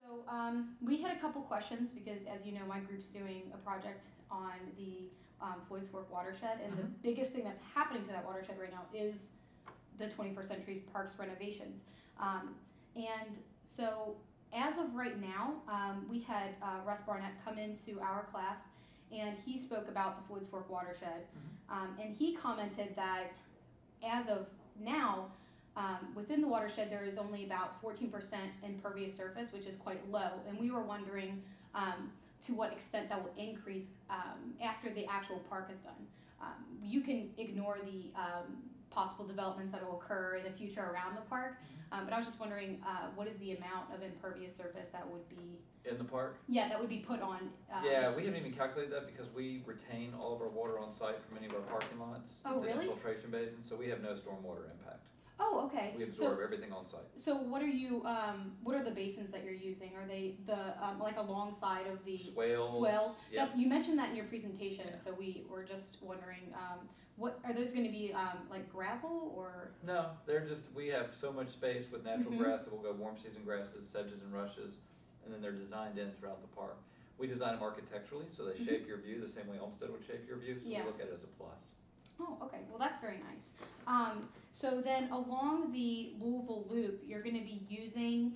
So we had a couple questions because, as you know, my group's doing a project on the Floyds Fork watershed, and the biggest thing that's happening to that watershed right now is the 21st Century Parks renovations. And so, as of right now, we had Russ Barnett come into our class, and he spoke about the Floyds Fork watershed, and he commented that as of now, within the watershed, there is only about 14% impervious surface, which is quite low, and we were wondering to what extent that will increase after the actual park is done. You can ignore the possible developments that will occur in the future around the park, but I was just wondering what is the amount of impervious surface that would be in the park? Yeah, that would be put on. Yeah, we haven't even calculated that because we retain all of our water on site from any of our parking lots. Oh, really? Infiltration basins, so we have no stormwater impact. Oh, okay. We absorb everything on site. So what are you? What are the basins that you're using? Are they the like alongside of the swales? Swales. Yep. You mentioned that in your presentation, Yeah. so we were just wondering, what are those going to be like gravel or? No, they're just, we have so much space with natural grass that will go warm season grasses, sedges and rushes, and then they're designed in throughout the park. We design them architecturally, so they shape your view the same way Olmsted would shape your view, so we look at it as a plus. Oh, okay. Well, that's very nice. So then along the Louisville Loop, you're going to be using,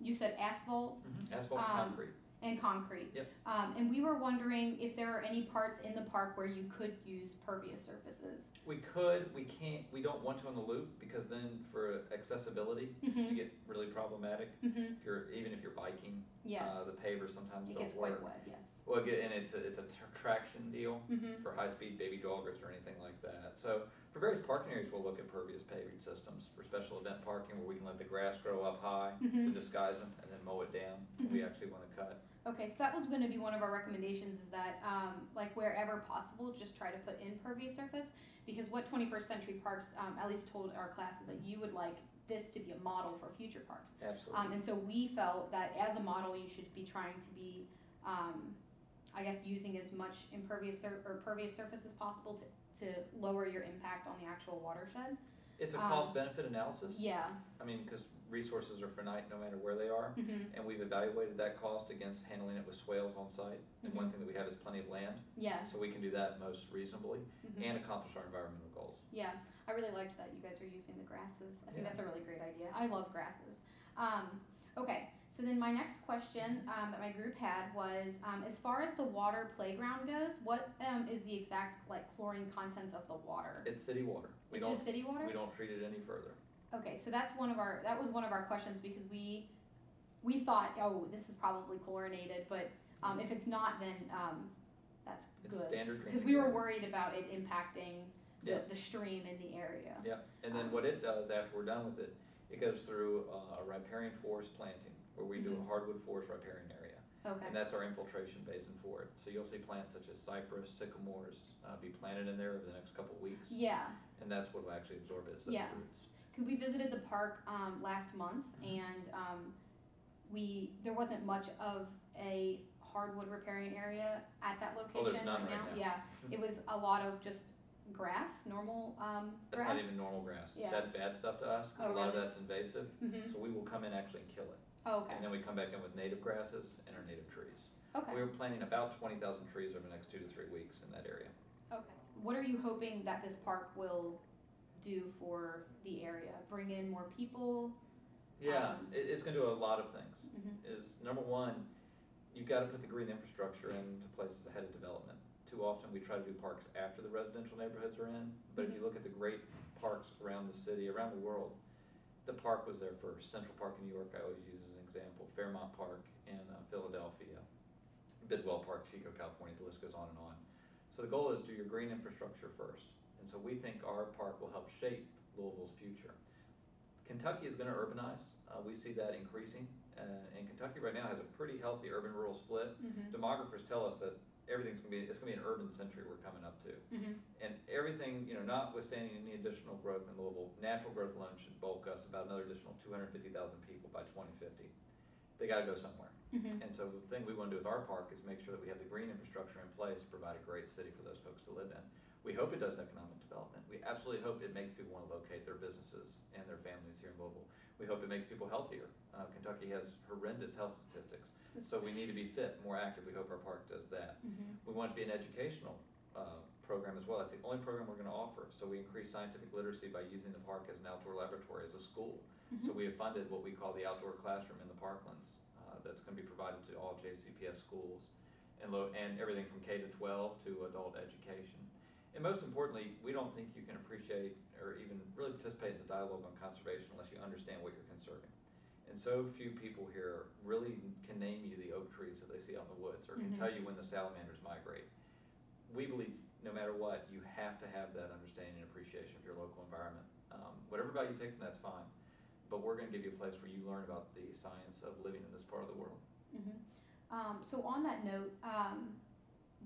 you said asphalt? Asphalt and concrete. And concrete. Yep. And we were wondering if there are any parts in the park where you could use pervious surfaces. We could, we can't, we don't want to on the loop because then for accessibility, you get really problematic. Even if you're biking, the pavers sometimes it don't gets work. quite wet, yes. Well, and it's a traction deal for high-speed baby joggers or anything like that. So for various parking areas, we'll look at pervious paving systems. For special event parking where we can let the grass grow up high to disguise them and then mow it down, we actually want to cut. Okay, so that was going to be one of our recommendations, is that like wherever possible, just try to put impervious surface, because what 21st Century Parks at least told our class is that you would like this to be a model for future parks. Absolutely. And so we felt that as a model, you should be trying to be, I guess, using as much impervious or pervious surface as possible to lower your impact on the actual watershed. It's a cost-benefit analysis. Yeah. I mean, because resources are finite no matter where they are, and we've evaluated that cost against handling it with swales on site. And one thing that we have is plenty of land. Yeah. So we can do that most reasonably and accomplish our environmental goals. Yeah, I really liked that you guys are using the grasses. I think that's a really great idea. I love grasses. Okay, so then my next question that my group had was, as far as the water playground goes, what is the exact like chlorine content of the water? It's city water. It's just city water? We don't treat it any further. Okay, so that was one of our questions, because we thought, oh, this is probably chlorinated, but if it's not, then that's good. It's standard drinking because we were water. worried about it impacting the stream in the area. Yeah, and then what it does after we're done with it, it goes through a riparian forest planting, where we do a hardwood forest riparian area. Okay. And that's our infiltration basin for it. So you'll see plants such as cypress, sycamores be planted in there over the next couple of weeks. Yeah. And that's what will actually absorb it, is those roots. Because we visited the park last month, and there wasn't much of a hardwood riparian area at that location. Oh, there's none right now. Yeah, it was a lot of just grass, normal That's grass. not even normal grass. Yeah. That's bad stuff to us, because a lot of that's invasive. So we will come in actually and kill it. Oh, okay. And then we come back in with native grasses and our native trees. Okay. We're planting about 20,000 trees over the next 2 to 3 weeks in that area. Okay. What are you hoping that this park will do for the area? Bring in more people? Yeah, it's going to do a lot of things. Is number one, you've got to put the green infrastructure into places ahead of development. Too often we try to do parks after the residential neighborhoods are in, but if you look at the great parks around the city, around the world, the park was there first. Central Park in New York, I always use as an example. Fairmont Park in Philadelphia. Bidwell Park, Chico, California, the list goes on and on. So the goal is do your green infrastructure first. And so we think our park will help shape Louisville's future. Kentucky is going to urbanize. We see that increasing. And Kentucky right now has a pretty healthy urban-rural split. Demographers tell us that it's going to be an urban century we're coming up to. And everything, notwithstanding any additional growth in Louisville, natural growth alone should bulk us about another additional 250,000 people by 2050. They got to go somewhere. And so the thing we want to do with our park is make sure that we have the green infrastructure in place to provide a great city for those folks to live in. We hope it does economic development. We absolutely hope it makes people want to locate their businesses and their families here in Louisville. We hope it makes people healthier. Kentucky has horrendous health statistics, so we need to be fit, more active. We hope our park does that. We want it to be an educational program as well. That's the only program we're going to offer. So we increase scientific literacy by using the park as an outdoor laboratory, as a school. So we have funded what we call the outdoor classroom in the Parklands. That's going to be provided to all JCPS schools, and everything from K to 12 to adult education. And most importantly, we don't think you can appreciate or even really participate in the dialogue on conservation unless you understand what you're conserving. And so few people here really can name you the oak trees that they see out in the woods, or can tell you when the salamanders migrate. We believe no matter what, you have to have that understanding and appreciation of your local environment. Whatever value you take from that's fine, but we're going to give you a place where you learn about the science of living in this part of the world. So on that note,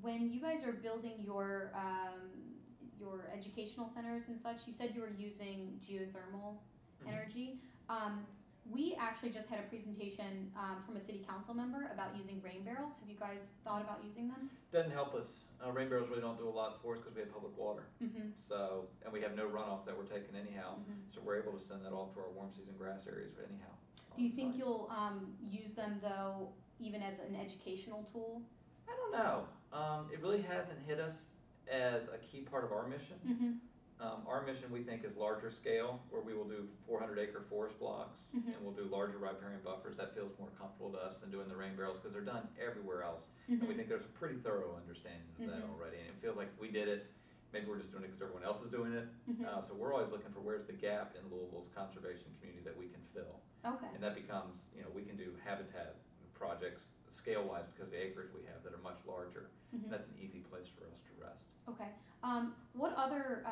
when you guys are building your educational centers and such, you said you were using geothermal energy. We actually just had a presentation from a city council member about using rain barrels. Have you guys thought about using them? Doesn't help us. Rain barrels really don't do a lot for us because we have public water. So, and we have no runoff that we're taking anyhow. So we're able to send that off to our warm season grass areas anyhow. Do you think you'll use them though, even as an educational tool? I don't know. It really hasn't hit us as a key part of our mission. Our mission, we think, is larger scale, where we will do 400-acre forest blocks, and we'll do larger riparian buffers. That feels more comfortable to us than doing the rain barrels, because they're done everywhere else. And we think there's a pretty thorough understanding of that already. And it feels like if we did it, maybe we're just doing it because everyone else is doing it. So we're always looking for where's the gap in Louisville's conservation community that we can fill. And that becomes, we can do habitat projects scale-wise because the acres we have that are much larger. And that's an easy place for us to rest. What other,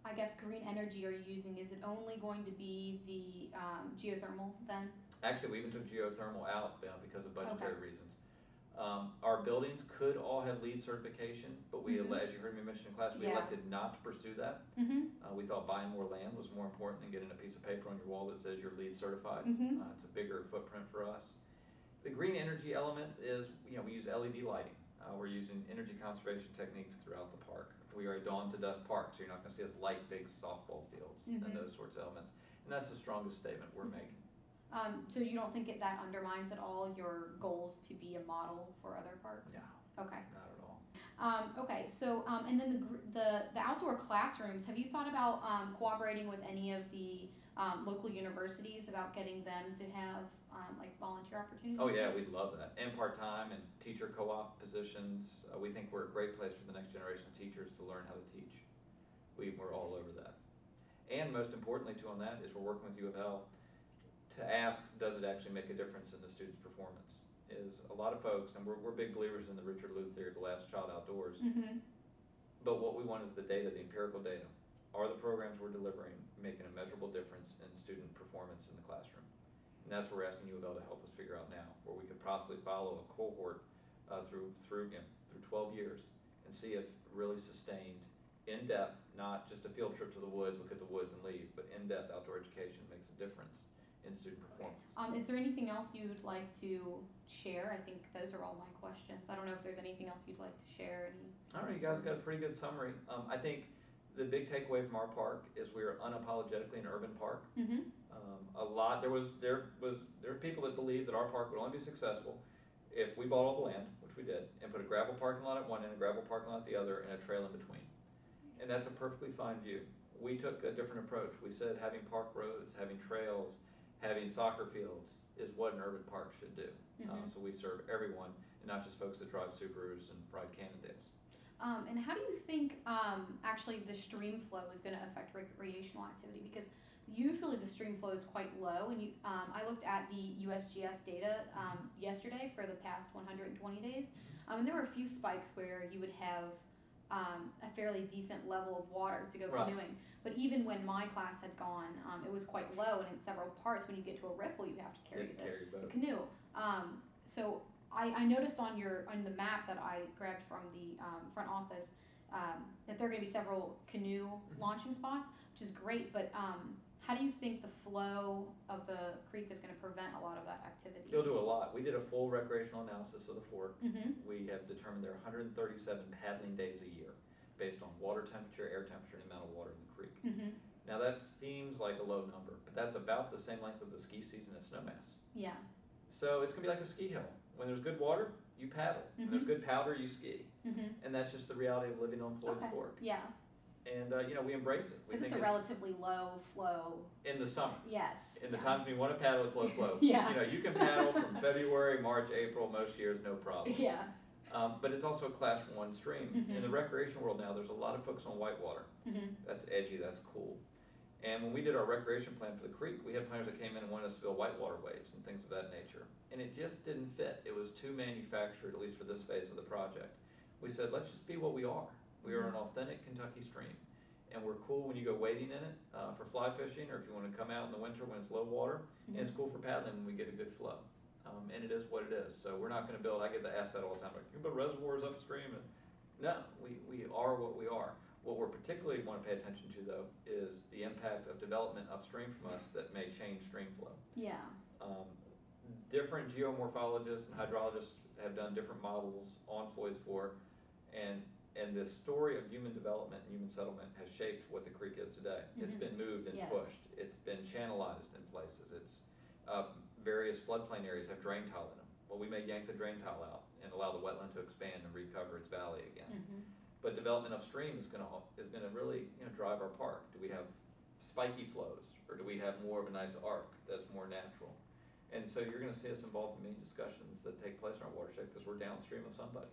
I guess, green energy are you using? Is it only going to be the geothermal then? Actually, we even took geothermal out because of budgetary reasons. Our buildings could all have LEED certification, but we, as you heard me mention in class, we elected not to pursue that. We thought buying more land was more important than getting a piece of paper on your wall that says you're LEED certified. It's a bigger footprint for us. The green energy elements is, we use LED lighting. We're using energy conservation techniques throughout the park. We are a dawn to dusk park, so you're not going to see us light big softball fields and those sorts of elements. And that's the strongest statement we're making. So you don't think that undermines at all your goals to be a model for other parks? No. Okay. Not at all. Okay, so and then the outdoor classrooms, have you thought about cooperating with any of the local universities about getting them to have like volunteer opportunities? Oh yeah, we'd love that. And part-time and teacher co-op positions. We think we're a great place for the next generation of teachers to learn how to teach. We're all over that. And most importantly too on that is we're working with U of L to ask, does it actually make a difference in the student's performance? Is a lot of folks, and we're big believers in the Richard Louv theory, the last child outdoors, but what we want is the data, the empirical data. Are the programs we're delivering making a measurable difference in student performance in the classroom? And that's what we're asking U of L to help us figure out now, where we could possibly follow a cohort through 12 years and see if really sustained, in-depth, not just a field trip to the woods, look at the woods and leave, but in-depth outdoor education makes a difference in student performance. Is there anything else you would like to share? I think those are all my questions. I don't know if there's anything else you'd like to share. I don't know, you guys got a pretty good summary. I think the big takeaway from our park is we are unapologetically an urban park. There are people that believe that our park would only be successful if we bought all the land, which we did, and put a gravel parking lot at one end, a gravel parking lot at the other, and a trail in between. And that's a perfectly fine view. We took a different approach. We said having park roads, having trails, having soccer fields is what an urban park should do. So we serve everyone, and not just folks that drive Subarus and ride Cannondales. And how do you think actually the stream flow is going to affect recreational activity? Because usually the stream flow is quite low, and I looked at the USGS data yesterday for the past 120 days, and there were a few spikes where you would have a fairly decent level of water to go canoeing. But even when my class had gone, it was quite low, and in several parts, when you get to a riffle, you have to carry the canoe. So I noticed on the map that I grabbed from the front office that there are going to be several canoe launching spots, which is great. But how do you think the flow of the creek is going to prevent a lot of that activity? It'll do a lot. We did a full recreational analysis of the fork. We have determined there are 137 paddling days a year based on water temperature, air temperature, and the amount of water in the creek. Now that seems like a low number, but that's about the same length of the ski season at Snowmass. Yeah. So it's gonna be like a ski hill. When there's good water, you paddle. When there's good powder, you ski. And that's just the reality of living on Floyds Fork. Yeah. And you know, we embrace it. We Because think it's a relatively low flow. in the summer. Yes. In the times when you want to paddle, it's low flow. Yeah. You know, you can paddle from February, March, April, most years, no problem. Yeah. But it's also a class 1 stream. In the recreation world now, there's a lot of focus on whitewater. That's edgy, that's cool. And when we did our recreation plan for the creek, we had planners that came in and wanted us to build white waterways and things of that nature. And it just didn't fit. It was too manufactured, at least for this phase of the project. We said, let's just be what we are. We are an authentic Kentucky stream. And we're cool when you go wading in it for fly fishing, or if you want to come out in the winter when it's low water. And it's cool for paddling when we get a good flow. And it is what it is. So we're not going to build, I get asked that all the time, like, you can build reservoirs upstream. And no, we are what we are. What we're particularly want to pay attention to, though, is the impact of development upstream from us that may change stream flow. Yeah. Different geomorphologists and hydrologists have done different models on Floyds Fork, and this story of human development and human settlement has shaped what the creek is today. It's been moved and pushed. It's been channelized in places. It's various floodplain areas have drain tile in them. Well, we may yank the drain tile out and allow the wetland to expand and recover its valley again. But development upstream is gonna really, you know, drive our park. Do we have spiky flows, or do we have more of a nice arc that's more natural? And so you're gonna see us involved in many discussions that take place in our watershed because we're downstream of somebody.